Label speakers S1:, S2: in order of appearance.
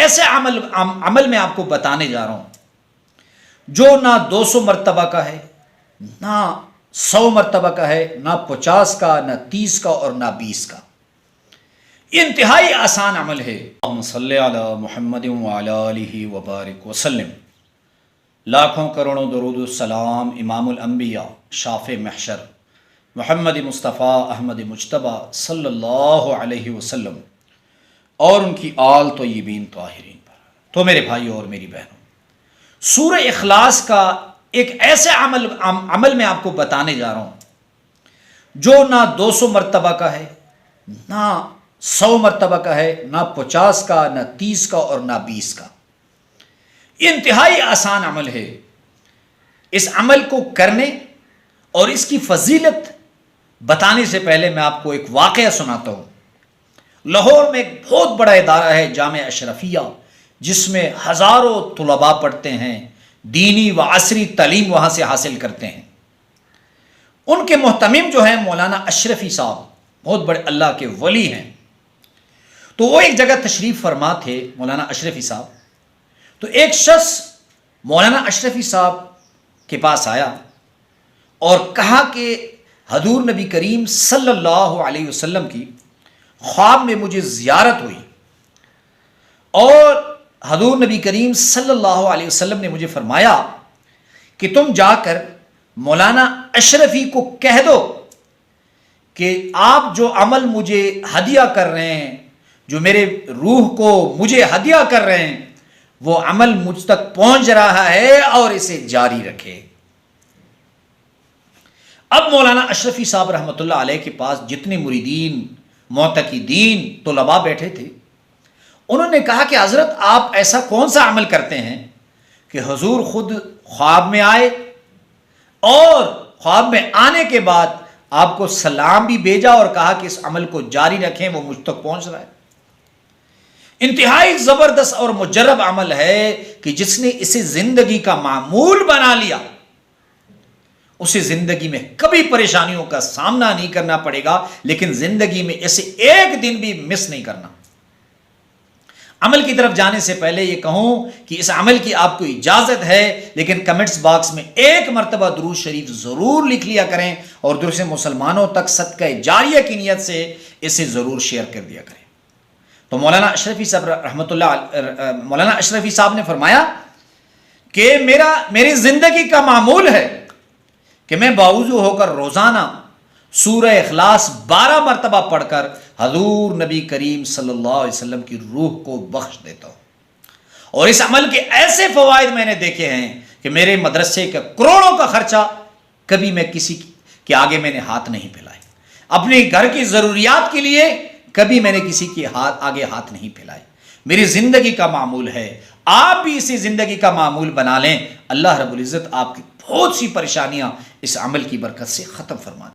S1: ایسے عمل میں آپ کو بتانے جا رہا ہوں جو نہ 200 مرتبہ کا ہے، نہ 100 مرتبہ کا ہے، نہ 50 کا، نہ 30 کا اور نہ 20 کا۔ یہ انتہائی آسان عمل ہے۔ اللہم صلی علی محمد وعلی آلہ وبارک وسلم۔ لاکھوں کروڑوں درود السلام امام الانبیاء شافع محشر محمد مصطفیٰ احمد مجتبیٰ صلی اللہ علیہ وسلم اور ان کی آل طیبین طاہرین پر۔ تو میرے بھائیوں اور میری بہنوں، سورہ اخلاص کا ایک ایسے عمل میں آپ کو بتانے جا رہا ہوں جو نہ 200 مرتبہ کا ہے، نہ 100 مرتبہ کا ہے، نہ 50 کا، نہ 30 کا اور نہ 20 کا۔ یہ انتہائی آسان عمل ہے۔ اس عمل کو کرنے اور اس کی فضیلت بتانے سے پہلے میں آپ کو ایک واقعہ سناتا ہوں۔ لاہور میں ایک بہت بڑا ادارہ ہے جامعہ اشرفیہ، جس میں ہزاروں طلباء پڑھتے ہیں، دینی و عصری تعلیم وہاں سے حاصل کرتے ہیں۔ ان کے محتمم جو ہیں مولانا اشرفی صاحب، بہت بڑے اللہ کے ولی ہیں۔ تو وہ ایک جگہ تشریف فرما تھے مولانا اشرفی صاحب۔ تو ایک شخص مولانا اشرفی صاحب کے پاس آیا اور کہا کہ حضور نبی کریم صلی اللہ علیہ وسلم کی خواب میں مجھے زیارت ہوئی اور حضور نبی کریم صلی اللہ علیہ وسلم نے مجھے فرمایا کہ تم جا کر مولانا اشرفی کو کہہ دو کہ آپ جو عمل مجھے ہدیہ کر رہے ہیں، جو میرے روح کو مجھے ہدیہ کر رہے ہیں، وہ عمل مجھ تک پہنچ رہا ہے اور اسے جاری رکھے۔ اب مولانا اشرفی صاحب رحمۃ اللہ علیہ کے پاس جتنے مریدین، معتقدین، طلباء بیٹھے تھے، انہوں نے کہا کہ حضرت آپ ایسا کون سا عمل کرتے ہیں کہ حضور خود خواب میں آئے اور خواب میں آنے کے بعد آپ کو سلام بھی بھیجا اور کہا کہ اس عمل کو جاری رکھیں، وہ مجھ تک پہنچ رہا ہے۔ انتہائی زبردست اور مجرب عمل ہے کہ جس نے اسے زندگی کا معمول بنا لیا، اسے زندگی میں کبھی پریشانیوں کا سامنا نہیں کرنا پڑے گا، لیکن زندگی میں اسے ایک دن بھی مس نہیں کرنا۔ عمل کی طرف جانے سے پہلے یہ کہوں کہ اس عمل کی آپ کو اجازت ہے، لیکن کمنٹس باکس میں ایک مرتبہ درود شریف ضرور لکھ لیا کریں اور دوسرے مسلمانوں تک صدقہ جاریہ کی نیت سے اسے ضرور شیئر کر دیا کریں۔ تو مولانا اشرفی صاحب مولانا اشرفی صاحب نے فرمایا کہ میری زندگی کا معمول ہے کہ میں باوضو ہو کر روزانہ سورہ اخلاص 12 مرتبہ پڑھ کر حضور نبی کریم صلی اللہ علیہ وسلم کی روح کو بخش دیتا ہوں، اور اس عمل کے ایسے فوائد میں نے دیکھے ہیں کہ میرے مدرسے کا کروڑوں کا خرچہ کبھی میں کسی کے آگے میں نے ہاتھ نہیں پھیلائے، اپنے گھر کی ضروریات کے لیے کبھی میں نے کسی کے آگے ہاتھ نہیں پھیلائے۔ میری زندگی کا معمول ہے، آپ بھی اسی زندگی کا معمول بنا لیں، اللہ رب العزت آپ کی بہت سی پریشانیاں اس عمل کی برکت سے ختم فرما دیں۔